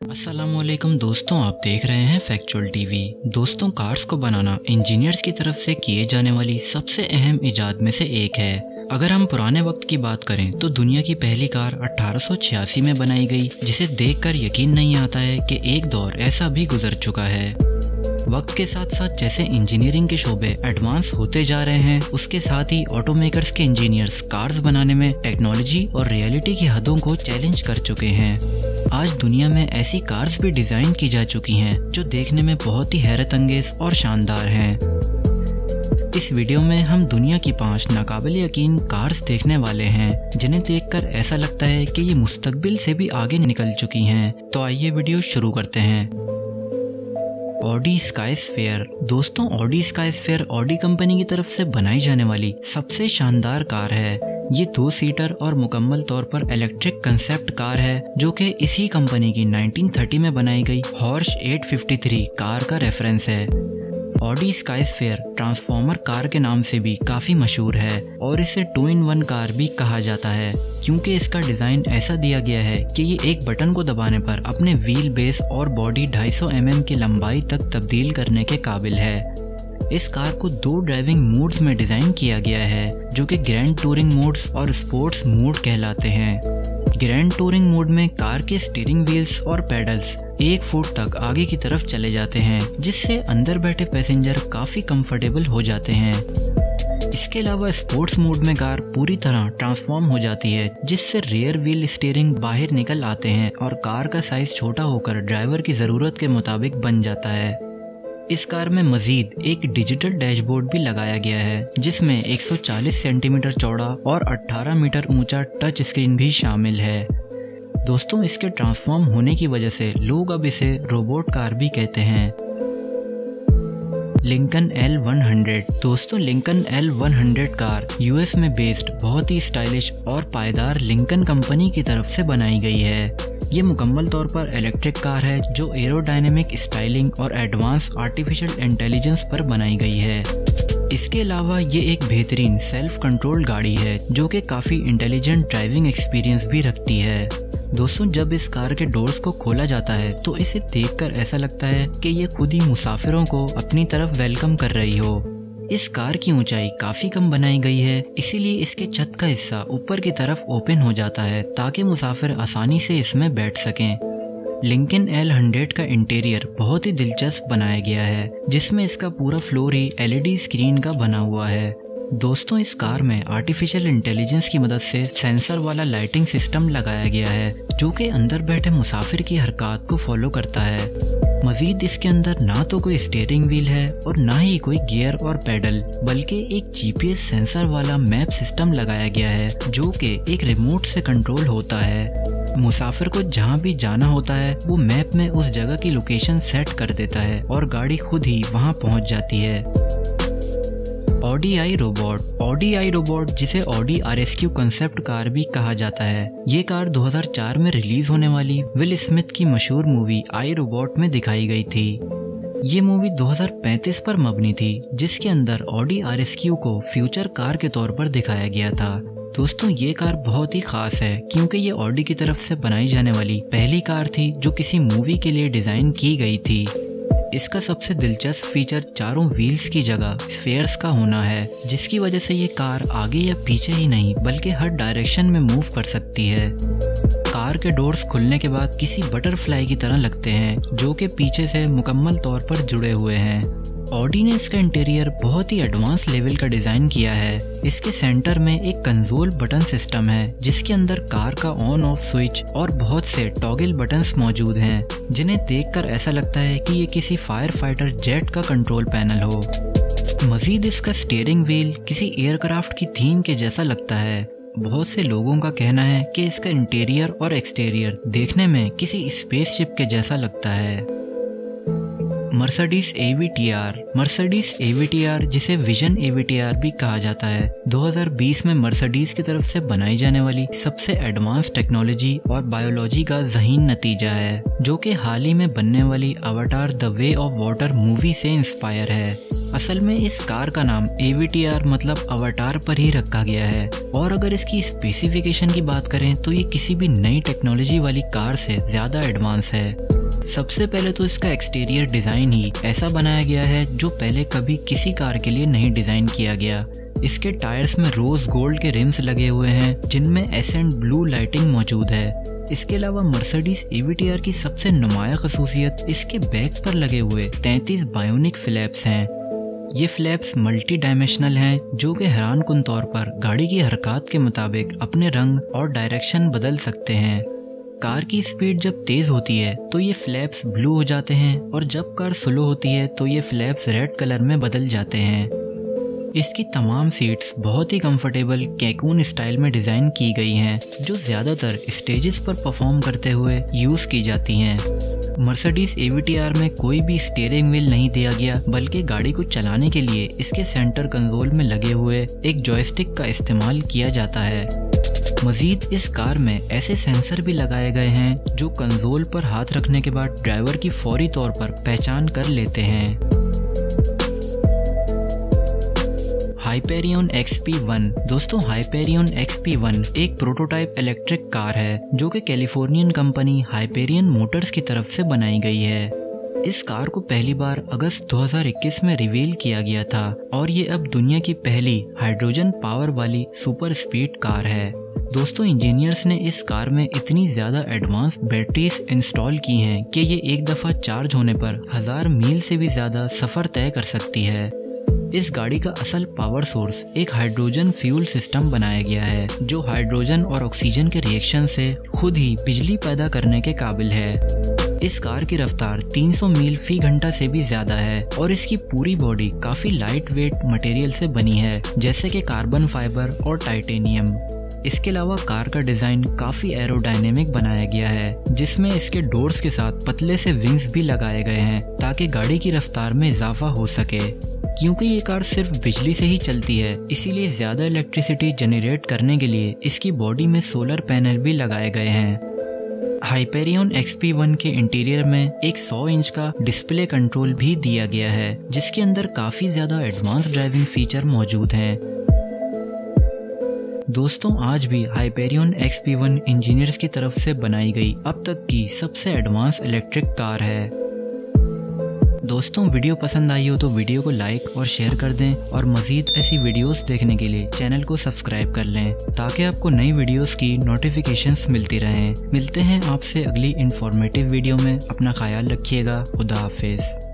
अस्सलामुअलैकुम दोस्तों, आप देख रहे हैं फैक्चुअल टीवी। दोस्तों, कार्स को बनाना इंजीनियर्स की तरफ से किए जाने वाली सबसे अहम इजाद में से एक है। अगर हम पुराने वक्त की बात करें तो दुनिया की पहली कार 1886 में बनाई गई, जिसे देखकर यकीन नहीं आता है कि एक दौर ऐसा भी गुजर चुका है। वक्त के साथ साथ जैसे इंजीनियरिंग के शोबे एडवांस होते जा रहे हैं, उसके साथ ही ऑटोमेकर्स के इंजीनियर्स कार्स बनाने में टेक्नोलॉजी और रियलिटी की हदों को चैलेंज कर चुके हैं। आज दुनिया में ऐसी कार्स भी डिज़ाइन की जा चुकी हैं जो देखने में बहुत ही हैरत अंगेज और शानदार हैं। इस वीडियो में हम दुनिया की 5 नाकाबिल यकीन कार्स देखने वाले हैं, जिन्हें देखकर ऐसा लगता है कि ये मुस्तकबिल से भी आगे निकल चुकी हैं। तो आइए वीडियो शुरू करते हैं। ऑडी स्काईस्फेयर। दोस्तों, ऑडी स्काईस्फेयर ऑडी कंपनी की तरफ से बनाई जाने वाली सबसे शानदार कार है। ये 2 सीटर और मुकम्मल तौर पर इलेक्ट्रिक कंसेप्ट कार है, जो कि इसी कंपनी की 1930 में बनाई गई हॉर्श 853 कार का रेफरेंस है। ऑडी स्काईस्फेयर ट्रांसफॉर्मर कार के नाम से भी काफ़ी मशहूर है और इसे 2-in-1 कार भी कहा जाता है, क्योंकि इसका डिज़ाइन ऐसा दिया गया है कि ये एक बटन को दबाने पर अपने व्हील बेस और बॉडी 250 mm की लंबाई तक तब्दील करने के काबिल है। इस कार को 2 ड्राइविंग मोड्स में डिज़ाइन किया गया है, जो कि ग्रैंड टूरिंग मोड्स और स्पोर्ट्स मोड कहलाते हैं। ग्रैंड टूरिंग मोड में कार के स्टीयरिंग व्हील्स और पेडल्स 1 फुट तक आगे की तरफ चले जाते हैं, जिससे अंदर बैठे पैसेंजर काफ़ी कंफर्टेबल हो जाते हैं। इसके अलावा स्पोर्ट्स मोड में कार पूरी तरह ट्रांसफॉर्म हो जाती है, जिससे रियर व्हील स्टीयरिंग बाहर निकल आते हैं और कार का साइज छोटा होकर ड्राइवर की ज़रूरत के मुताबिक बन जाता है। इस कार में मजीद एक डिजिटल डैशबोर्ड भी लगाया गया है, जिसमें 140 सेंटीमीटर चौड़ा और 18 मीटर ऊंचा टच स्क्रीन भी शामिल है। दोस्तों, इसके ट्रांसफॉर्म होने की वजह से लोग अब इसे रोबोट कार भी कहते हैं। Lincoln L100। दोस्तों, लिंकन L100 कार यूएस में बेस्ड बहुत ही स्टाइलिश और पायदार लिंकन कंपनी की तरफ से बनाई गई है। ये मुकम्मल तौर पर इलेक्ट्रिक कार है, जो एरोडायनेमिक स्टाइलिंग और एडवांस आर्टिफिशियल इंटेलिजेंस पर बनाई गई है। इसके अलावा ये एक बेहतरीन सेल्फ कंट्रोल गाड़ी है, जो कि काफ़ी इंटेलिजेंट ड्राइविंग एक्सपीरियंस भी रखती है। दोस्तों, जब इस कार के डोर्स को खोला जाता है तो इसे देखकर ऐसा लगता है कि ये खुद ही मुसाफिरों को अपनी तरफ वेलकम कर रही हो। इस कार की ऊंचाई काफ़ी कम बनाई गई है, इसीलिए इसके छत का हिस्सा ऊपर की तरफ ओपन हो जाता है ताकि मुसाफिर आसानी से इसमें बैठ सकें। लिंकन L100 का इंटीरियर बहुत ही दिलचस्प बनाया गया है, जिसमें इसका पूरा फ्लोर ही LED स्क्रीन का बना हुआ है। दोस्तों, इस कार में आर्टिफिशियल इंटेलिजेंस की मदद से सेंसर वाला लाइटिंग सिस्टम लगाया गया है, जो कि अंदर बैठे मुसाफिर की हरकत को फॉलो करता है। मजीद इसके अंदर ना तो कोई स्टीयरिंग व्हील है और ना ही कोई गियर और पेडल, बल्कि एक GPS सेंसर वाला मैप सिस्टम लगाया गया है, जो कि एक रिमोट से कंट्रोल होता है। मुसाफिर को जहाँ भी जाना होता है वो मैप में उस जगह की लोकेशन सेट कर देता है और गाड़ी खुद ही वहाँ पहुँच जाती है। ऑडी आई रोबोट। ऑडी आई रोबोट, जिसे ऑडी RSQ कंसेप्ट कार भी कहा जाता है, ये कार 2004 में रिलीज होने वाली विल स्मिथ की मशहूर मूवी आई रोबोट में दिखाई गई थी। ये मूवी 2035 पर मबनी थी, जिसके अंदर ऑडी RSQ को फ्यूचर कार के तौर पर दिखाया गया था। दोस्तों, ये कार बहुत ही खास है, क्योंकि ये ऑडी की तरफ से बनाई जाने वाली पहली कार थी जो किसी मूवी के लिए डिजाइन की गई थी। इसका सबसे दिलचस्प फीचर चारों व्हील्स की जगह स्फेयर्स का होना है, जिसकी वजह से ये कार आगे या पीछे ही नहीं बल्कि हर डायरेक्शन में मूव कर सकती है। कार के डोर्स खुलने के बाद किसी बटरफ्लाई की तरह लगते हैं, जो कि पीछे से मुकम्मल तौर पर जुड़े हुए हैं। ऑडी ने इसका इंटीरियर बहुत ही एडवांस लेवल का डिज़ाइन किया है। इसके सेंटर में एक कंसोल बटन सिस्टम है, जिसके अंदर कार का ऑन ऑफ स्विच और बहुत से टॉगल बटन्स मौजूद हैं, जिन्हें देखकर ऐसा लगता है कि ये किसी फायर फाइटर जेट का कंट्रोल पैनल हो। मजीद इसका स्टीयरिंग व्हील किसी एयरक्राफ्ट की थीम के जैसा लगता है। बहुत से लोगों का कहना है कि इसका इंटीरियर और एक्सटीरियर देखने में किसी स्पेसशिप के जैसा लगता है। Mercedes AVTR। मर्सिडीज AVTR, जिसे विजन AVTR भी कहा जाता है, 2020 में मर्सिडीज की तरफ से बनाई जाने वाली सबसे एडवांस टेक्नोलॉजी और बायोलॉजी का ज़हीन नतीजा है, जो कि हाल ही में बनने वाली अवतार the way of water movie से इंस्पायर है। असल में इस कार का नाम AVTR मतलब अवतार पर ही रखा गया है। और अगर इसकी स्पेसिफिकेशन की बात करें तो ये किसी भी नई टेक्नोलॉजी वाली कार से ज़्यादा एडवांस है। सबसे पहले तो इसका एक्सटीरियर डिज़ाइन ही ऐसा बनाया गया है जो पहले कभी किसी कार के लिए नहीं डिज़ाइन किया गया। इसके टायर्स में रोज गोल्ड के रिम्स लगे हुए हैं जिनमें एसेंट ब्लू लाइटिंग मौजूद है। इसके अलावा मर्सिडीज AVTR की सबसे नुमाया खसूसियत इसके बैक पर लगे हुए 33 बायोनिक फ्लैप्स हैं। ये फ्लैप्स मल्टी डायमेंशनल हैं जो कि हैरानकुन तौर पर गाड़ी की हरकत के मुताबिक अपने रंग और डायरेक्शन बदल सकते हैं। कार की स्पीड जब तेज होती है तो ये फ्लैप्स ब्लू हो जाते हैं और जब कार स्लो होती है तो ये फ्लैप्स रेड कलर में बदल जाते हैं। इसकी तमाम सीट्स बहुत ही कंफर्टेबल कैकून स्टाइल में डिज़ाइन की गई हैं जो ज़्यादातर स्टेजेस पर परफॉर्म करते हुए यूज़ की जाती हैं। मर्सिडीज AVTR में कोई भी स्टीयरिंग व्हील नहीं दिया गया, बल्कि गाड़ी को चलाने के लिए इसके सेंटर कंसोल में लगे हुए एक जॉयस्टिक का इस्तेमाल किया जाता है। मजीद इस कार में ऐसे सेंसर भी लगाए गए हैं जो कंसोल पर हाथ रखने के बाद ड्राइवर की फौरी तौर पर पहचान कर लेते हैं। Hyperion XP1। दोस्तों हाइपेरियन XP1 एक प्रोटोटाइप इलेक्ट्रिक कार है जो कि कैलिफोर्नियन कंपनी हाइपेरियन मोटर्स की तरफ से बनाई गई है। इस कार को पहली बार अगस्त 2021 में रिवील किया गया था और ये अब दुनिया की पहली हाइड्रोजन पावर वाली सुपर स्पीड कार है। दोस्तों इंजीनियर्स ने इस कार में इतनी ज़्यादा एडवांस बैटरीज इंस्टॉल की हैं कि ये एक दफ़ा चार्ज होने पर 1000 मील से भी ज़्यादा सफ़र तय कर सकती है। इस गाड़ी का असल पावर सोर्स एक हाइड्रोजन फ्यूल सिस्टम बनाया गया है जो हाइड्रोजन और ऑक्सीजन के रिएक्शन से खुद ही बिजली पैदा करने के काबिल है। इस कार की रफ्तार 300 मील फी घंटा से भी ज्यादा है और इसकी पूरी बॉडी काफी लाइट वेट मटेरियल से बनी है जैसे कि कार्बन फाइबर और टाइटेनियम। इसके अलावा कार का डिज़ाइन काफ़ी एरोडायनेमिक बनाया गया है जिसमें इसके डोर्स के साथ पतले से विंग्स भी लगाए गए हैं ताकि गाड़ी की रफ्तार में इजाफा हो सके। क्योंकि ये कार सिर्फ बिजली से ही चलती है इसीलिए ज़्यादा इलेक्ट्रिसिटी जनरेट करने के लिए इसकी बॉडी में सोलर पैनल भी लगाए गए हैं। हाइपेरियन XP1 के इंटीरियर में एक 100 इंच का डिस्प्ले कंट्रोल भी दिया गया है जिसके अंदर काफ़ी ज़्यादा एडवांस ड्राइविंग फीचर मौजूद हैं। दोस्तों आज भी हाइपेरियन XP1 इंजीनियर्स की तरफ से बनाई गई अब तक की सबसे एडवांस इलेक्ट्रिक कार है। दोस्तों वीडियो पसंद आई हो तो वीडियो को लाइक और शेयर कर दें और मज़ीद ऐसी वीडियोस देखने के लिए चैनल को सब्सक्राइब कर लें ताकि आपको नई वीडियोस की नोटिफिकेशंस मिलती रहें। मिलते हैं आपसे अगली इंफॉर्मेटिव वीडियो में। अपना ख्याल रखिएगा। खुदा हाफिज़।